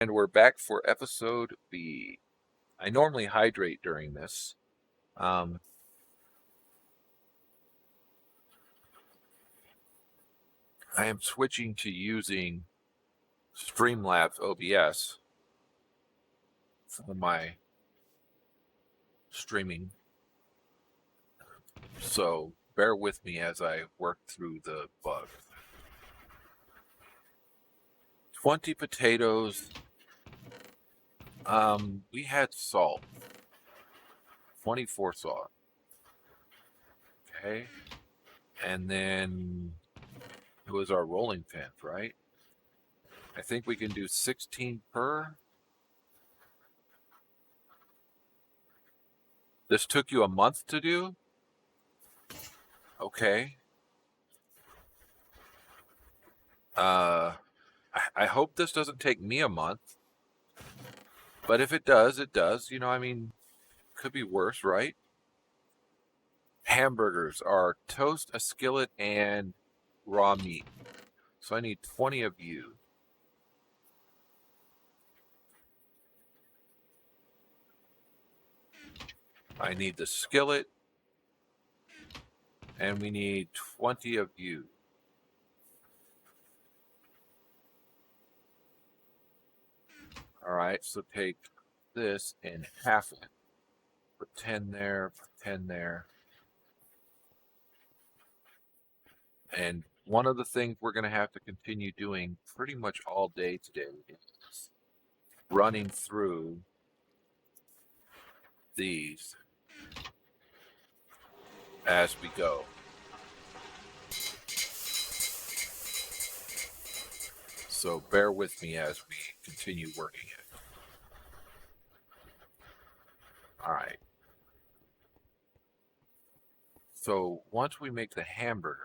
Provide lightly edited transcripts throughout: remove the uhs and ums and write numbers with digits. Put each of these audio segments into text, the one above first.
And we're back for episode B. I normally hydrate during this. I am switching to using Streamlabs OBS for my streaming. So bear with me as I work through the bug. 20 potatoes. We had salt. 24 salt. Okay. And then it was our rolling pins, right? I think we can do 16 per. This took you a month to do? Okay. I hope this doesn't take me a month. But if it does, it does. You know, I mean, could be worse, right? Hamburgers are toast, a skillet, and raw meat. So I need 20 of you. I need the skillet, and we need 20 of you. All right, so take this and half it. Put 10 there, put 10 there. And one of the things we're going to have to continue doing pretty much all day today is running through these as we go. So bear with me as we continue working it. All right. So once we make the hamburger,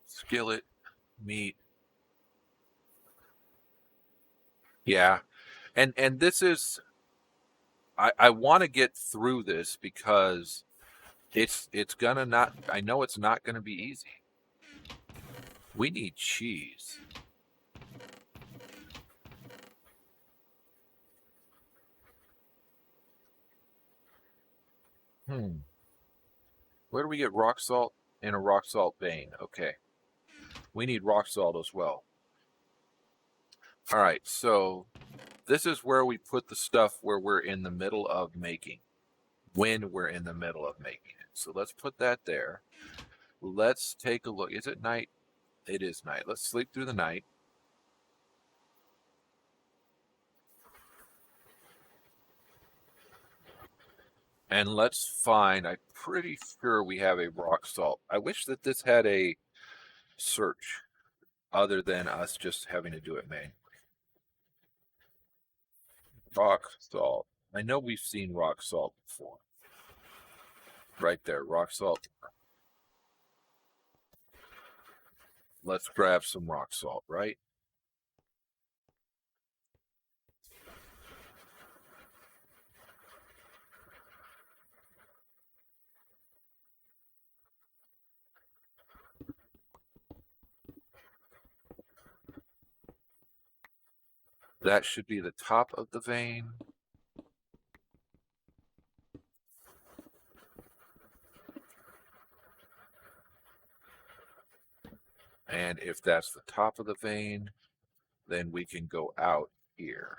skillet, meat. Yeah. And this is I want to get through this because it's gonna not, I know it's not gonna be easy. We need cheese. Where do we get rock salt? In a rock salt vein. Okay. We need rock salt as well. All right, so this is where we put the stuff where we're in the middle of making, when we're in the middle of making it. So let's put that there. Let's take a look. Is it night? It is night. Let's sleep through the night. And let's find, I'm pretty sure we have a rock salt. I wish that this had a search other than us just having to do it manually. Rock salt. I know we've seen rock salt before. Right there, rock salt. Let's grab some rock salt, right? That should be the top of the vein. And if that's the top of the vein, then we can go out here.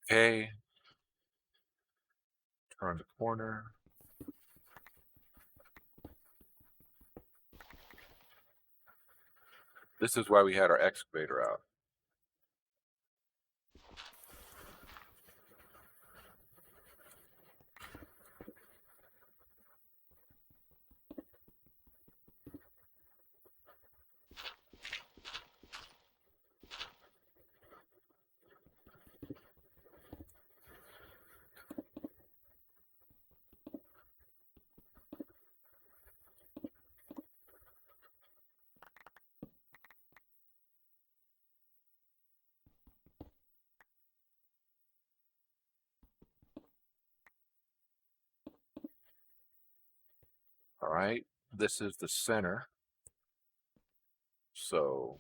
Okay. Turn the corner. This is why we had our excavator out. All right, this is the center. So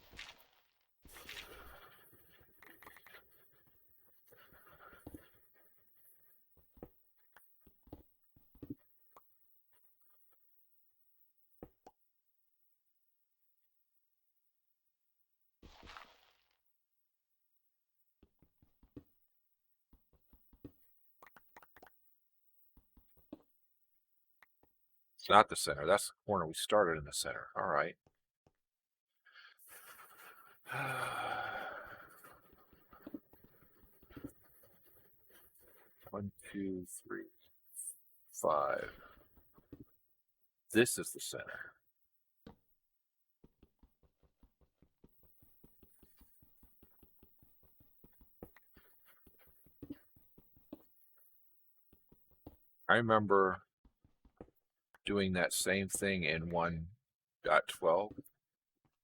it's not the center. That's the corner we started in the center. All right. 1, 2, 3, 5. This is the center. I remember doing that same thing in 1.12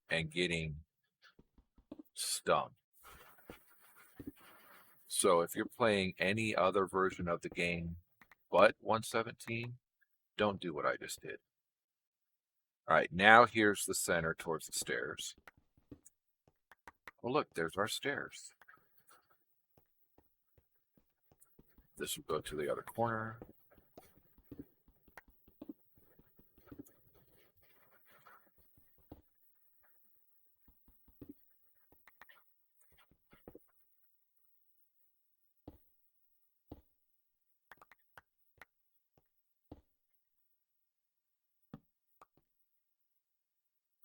and getting stung. So if you're playing any other version of the game but 117, don't do what I just did. All right, now here's the center towards the stairs. Well, look, there's our stairs. This will go to the other corner.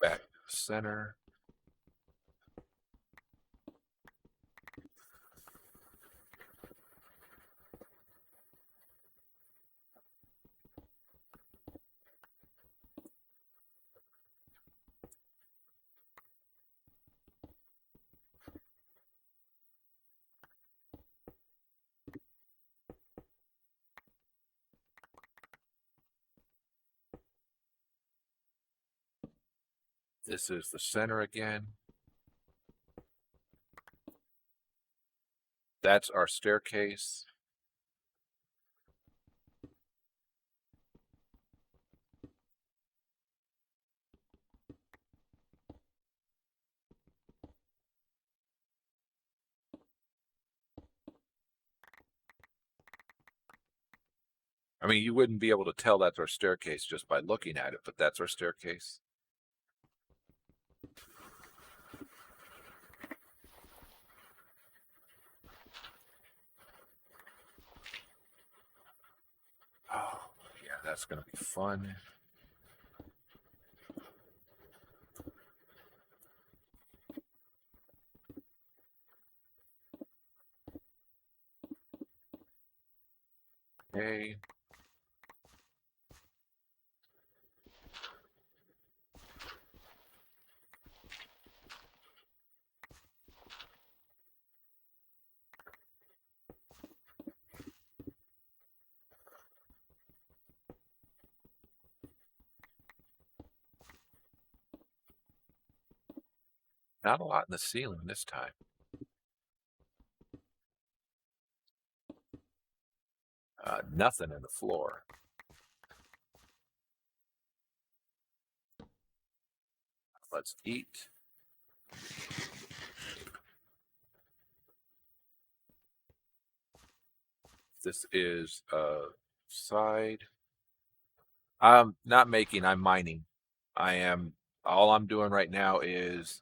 Back to the center. This is the center again. That's our staircase. I mean, you wouldn't be able to tell that's our staircase just by looking at it, but that's our staircase. Oh, yeah, that's going to be fun. Okay. Not a lot in the ceiling this time. Nothing in the floor. Let's eat. This is a side. I'm not making, I'm mining. All I'm doing right now is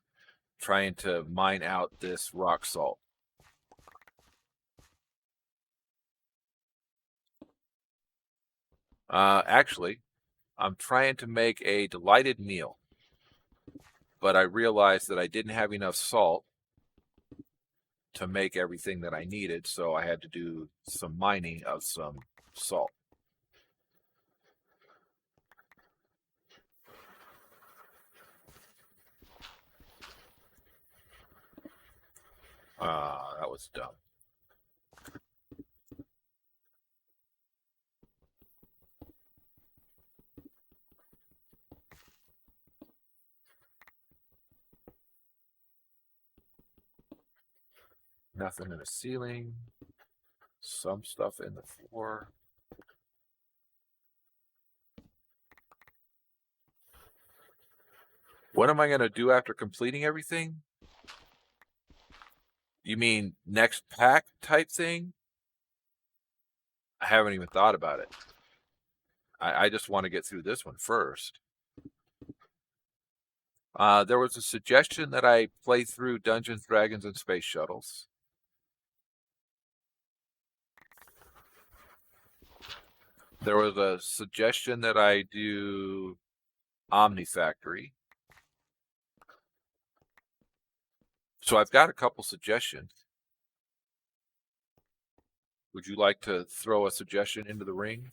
trying to mine out this rock salt. Actually, I'm trying to make a delighted meal, but I realized that I didn't have enough salt to make everything that I needed, so I had to do some mining of some salt. That was dumb. Nothing in the ceiling. Some stuff in the floor. What am I going to do after completing everything? You mean next pack type thing? I haven't even thought about it. I just want to get through this one first. There was a suggestion that I play through Dungeons, Dragons, and Space Shuttles. There was a suggestion that I do Omnifactory. So I've got a couple suggestions. Would you like to throw a suggestion into the ring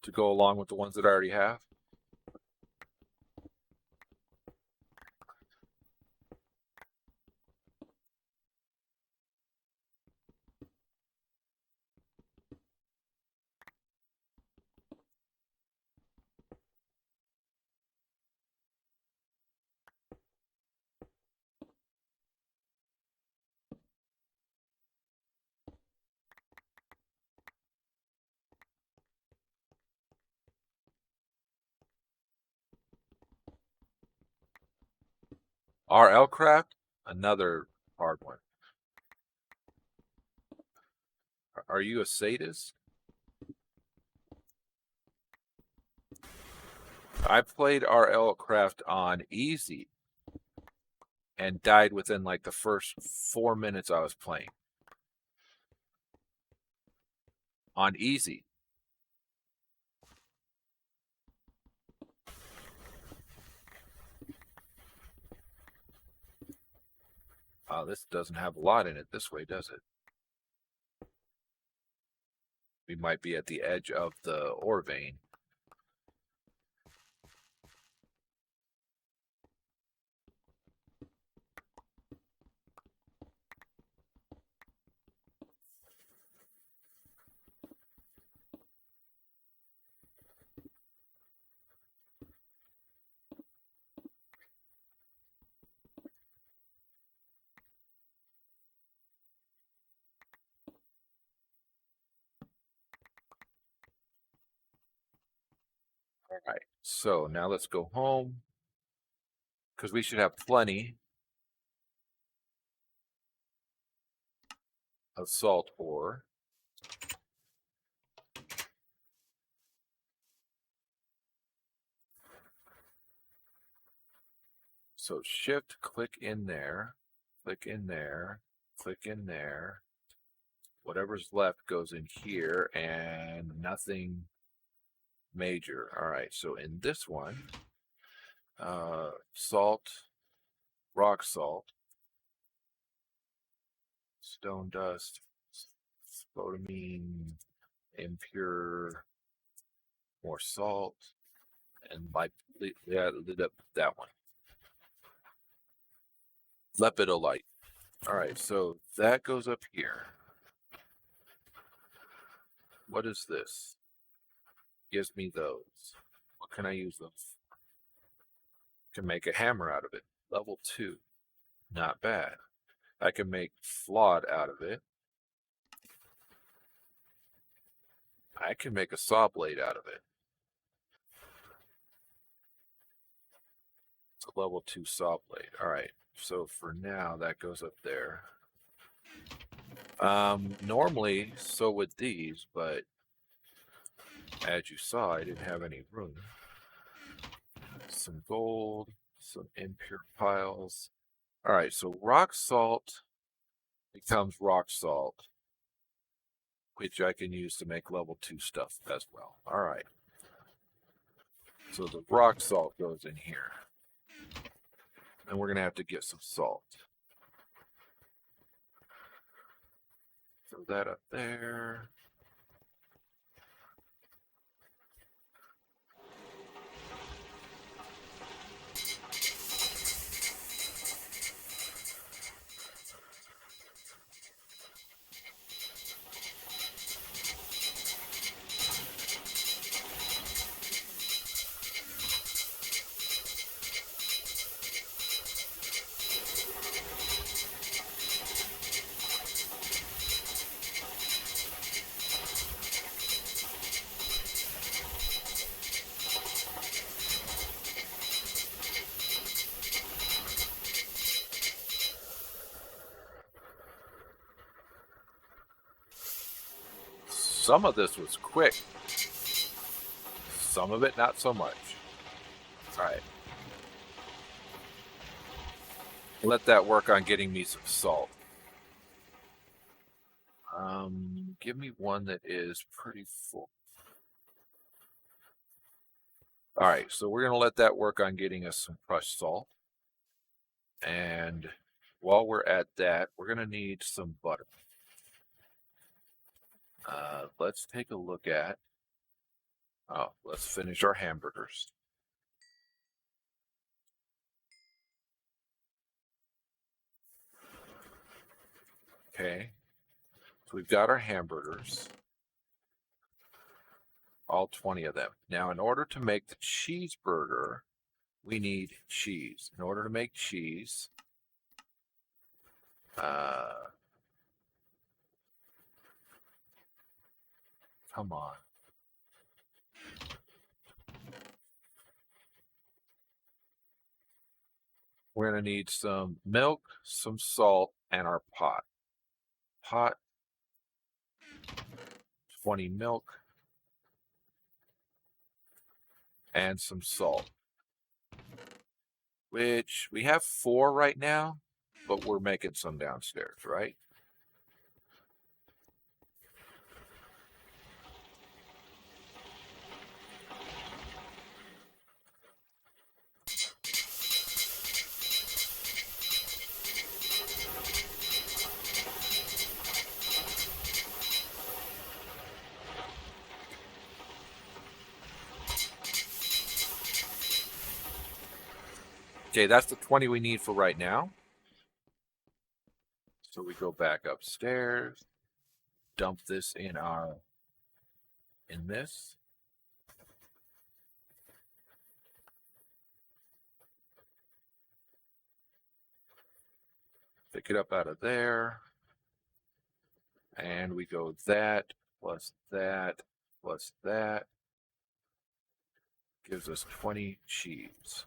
to go along with the ones that I already have? RL Craft, another hard one. Are you a sadist? I played RL Craft on easy and died within like the first 4 minutes I was playing. On easy. This doesn't have a lot in it this way, does it? We might be at the edge of the ore vein. All right, so now let's go home because we should have plenty of salt ore. So shift, click in there, click in there, click in there. Whatever's left goes in here and nothing major. All right, so in this one, salt, rock salt, stone dust, spodumene, impure, more salt, and that one. Lepidolite. All right, so that goes up here. What is this? Gives me those. What can I use those? Can make a hammer out of it. Level 2. Not bad. I can make flawed out of it. I can make a saw blade out of it. It's a level 2 saw blade. All right. So for now, that goes up there. Normally, so would these, but as you saw, I didn't have any room. Some gold, some impure piles. All right, so rock salt becomes rock salt, which I can use to make level 2 stuff as well. All right. So the rock salt goes in here. And we're going to have to get some salt. Throw that up there. Some of this was quick. Some of it not so much. All right. Let that work on getting me some salt. Give me one that is pretty full. All right, so we're going to let that work on getting us some crushed salt. And while we're at that, we're going to need some butter. Let's take a look at, let's finish our hamburgers. Okay, so we've got our hamburgers, all 20 of them. Now, in order to make the cheeseburger, we need cheese. In order to make cheese, come on. We're going to need some milk, some salt, and our pot. Pot, 20 milk, and some salt. Which we have 4 right now, but we're making some downstairs, right? Okay, that's the 20 we need for right now. So we go back upstairs, dump this in this. Pick it up out of there. And we go that plus that plus that. Gives us 20 cheese.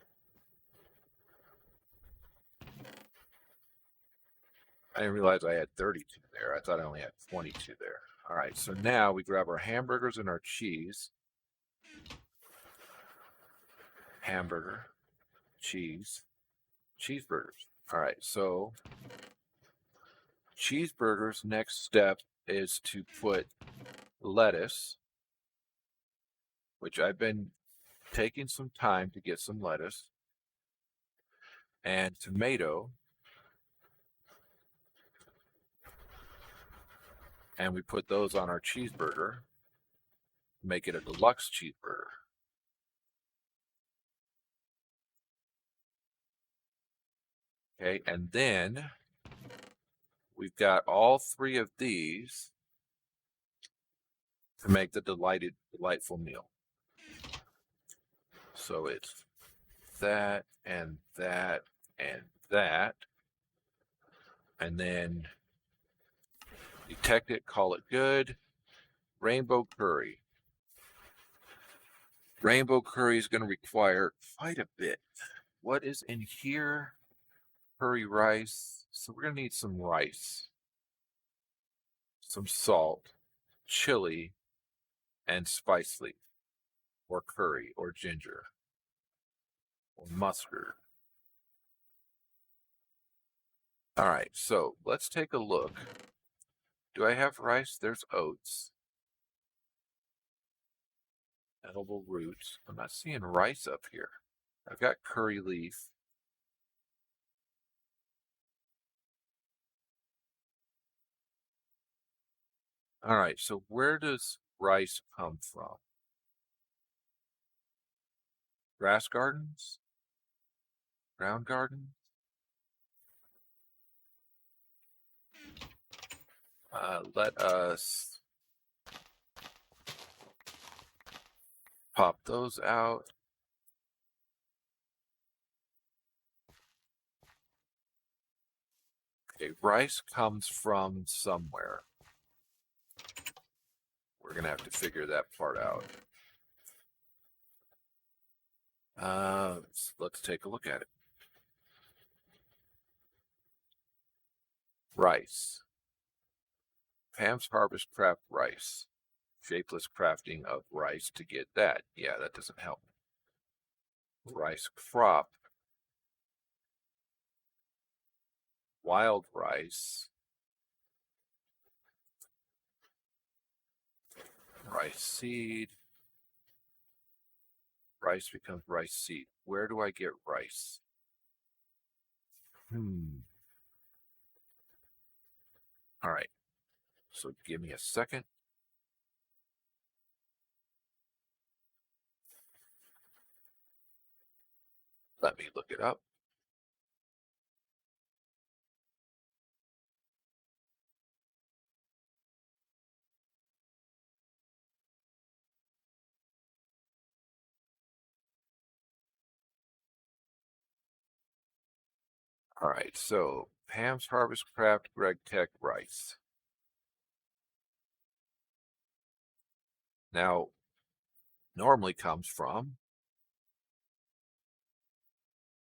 I didn't realize I had 32 there. I thought I only had 22 there. All right, so now we grab our hamburgers and our cheese. Hamburger, cheese, cheeseburgers. All right, so cheeseburgers, next step is to put lettuce, which I've been taking some time to get some lettuce, and tomato, and we put those on our cheeseburger, make it a deluxe cheeseburger. Okay, and then we've got all 3 of these to make the delightful meal. So it's that and that and that, and then detect it, call it good. Rainbow curry. Rainbow curry is going to require quite a bit. What is in here? Curry rice. So we're going to need some rice, some salt, chili, and spice leaf, or curry, or ginger, or mustard. All right, so let's take a look. Do I have rice? There's oats. Edible roots. I'm not seeing rice up here. I've got curry leaf. All right, so where does rice come from? Grass gardens? Ground gardens? Let us pop those out. Okay, rice comes from somewhere. We're going to have to figure that part out. Let's take a look at it. Rice. Pam's Harvest Craft rice. Shapeless crafting of rice to get that. Yeah, that doesn't help. Rice crop. Wild rice. Rice seed. Rice becomes rice seed. Where do I get rice? All right. So give me a second. Let me look it up. All right, so Pam's Harvest Craft GregTech rice. Now, normally comes from,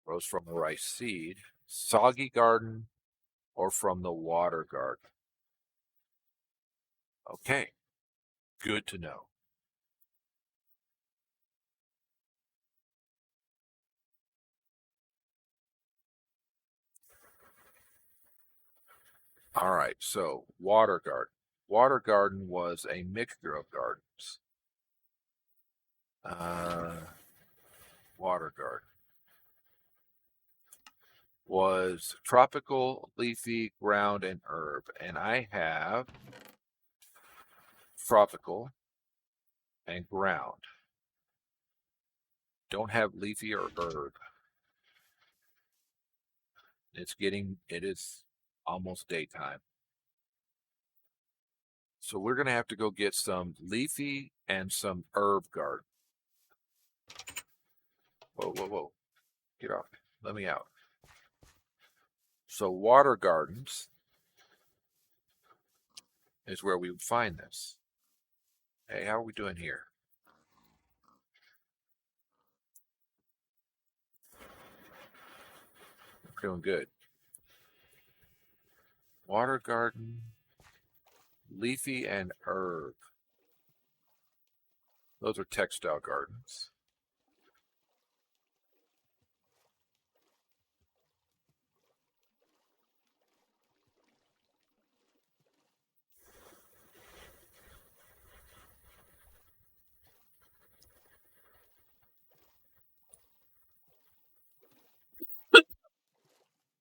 grows from a rice seed, soggy garden, or from the water garden. Okay, good to know. All right, so water garden. Water garden was a mixture of gardens. Water garden was tropical, leafy, ground, and herb. And I have tropical and ground. Don't have leafy or herb. It is almost daytime. So we're going to have to go get some leafy and some herb garden. Whoa, whoa, whoa. Get off. Let me out. So water gardens is where we would find this. Hey, how are we doing here? We're doing good. Water garden, leafy and herb. Those are textile gardens.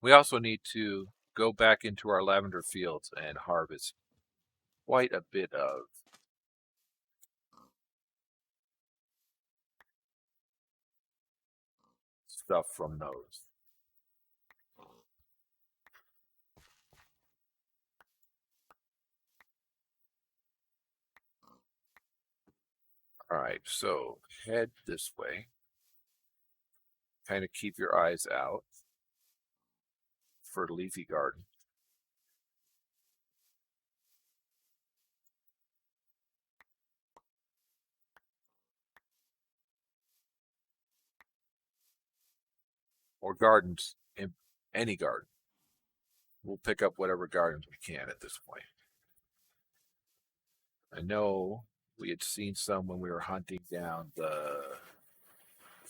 We also need to go back into our lavender fields and harvest quite a bit of stuff from those. All right, so head this way. Kind of keep your eyes out for leafy garden. Or gardens, in any garden. We'll pick up whatever gardens we can at this point. I know we had seen some when we were hunting down the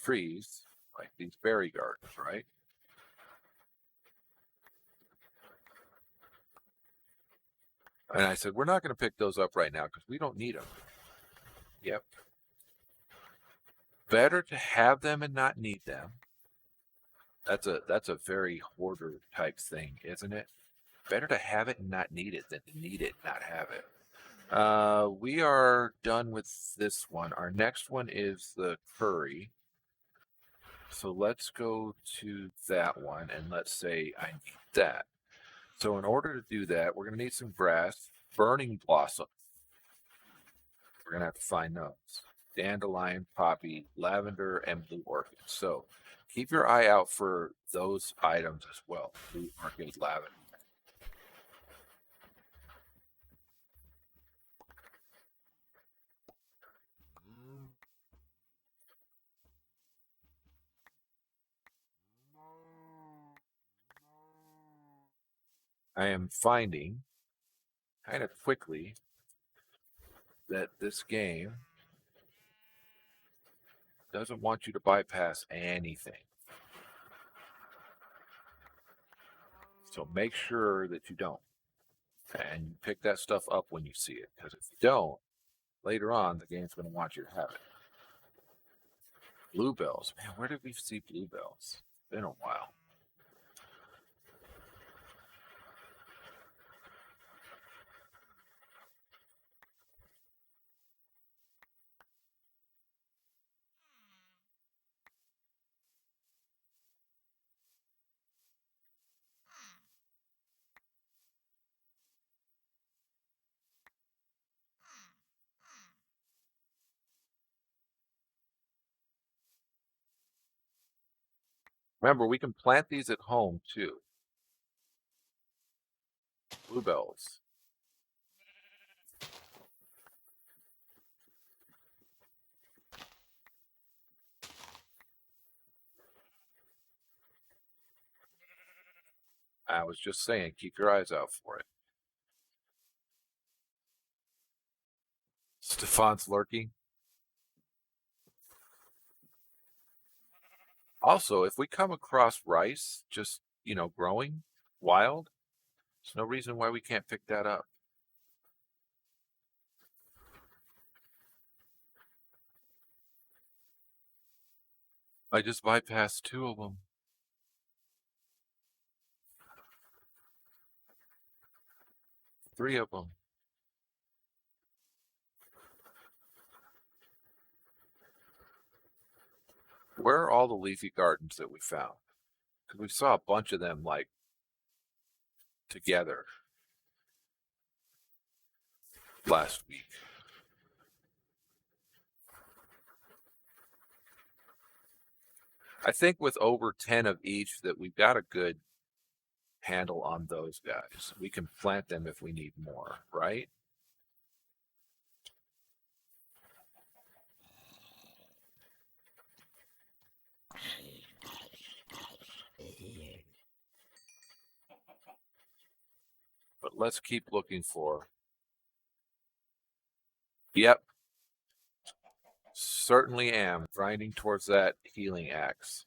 trees, like these berry gardens, right? And I said, we're not going to pick those up right now because we don't need them. Yep. Better to have them and not need them. That's a very hoarder type thing, isn't it? Better to have it and not need it than to need it and not have it. We are done with this one. Our next one is the curry. So let's go to that one and let's say I need that. So in order to do that, we're going to need some grass, burning blossom. We're going to have to find those. Dandelion, poppy, lavender, and blue orchid. So keep your eye out for those items as well. Blue orchid, lavender. I am finding kind of quickly that this game doesn't want you to bypass anything. So make sure that you don't. And you pick that stuff up when you see it. Because if you don't, later on, the game's going to want you to have it. Bluebells. Man, where did we see bluebells? It's been a while. Remember, we can plant these at home, too. Bluebells. I was just saying, keep your eyes out for it. Stefan's lurking. Also, if we come across rice just, growing wild, there's no reason why we can't pick that up. I just bypassed 2 of them. Three of them. Where are all the leafy gardens that we found? Because we saw a bunch of them, together last week. I think with over 10 of each that we've got a good handle on those guys. We can plant them if we need more, right? But let's keep looking for. Yep. Certainly am grinding towards that healing axe.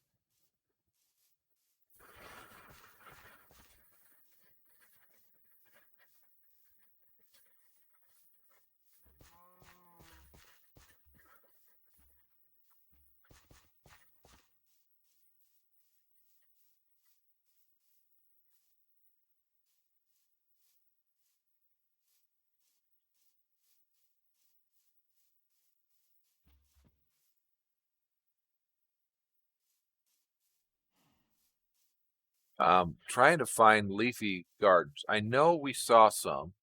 Trying to find leafy gardens. I know we saw some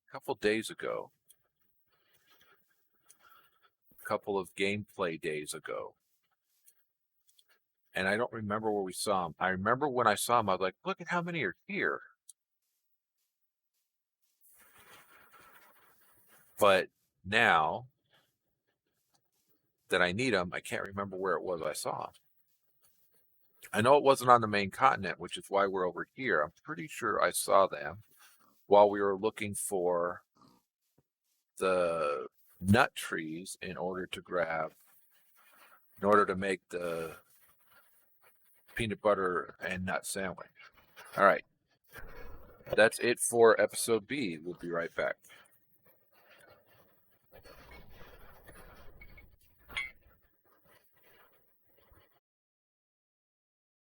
a couple days ago, a couple of gameplay days ago. And I don't remember where we saw them. I remember when I saw them, I was like, look at how many are here. But now that I need them, I can't remember where it was I saw them. I know it wasn't on the main continent, which is why we're over here. I'm pretty sure I saw them while we were looking for the nut trees in order to make the peanut butter and nut sandwich. All right. That's it for episode B. We'll be right back.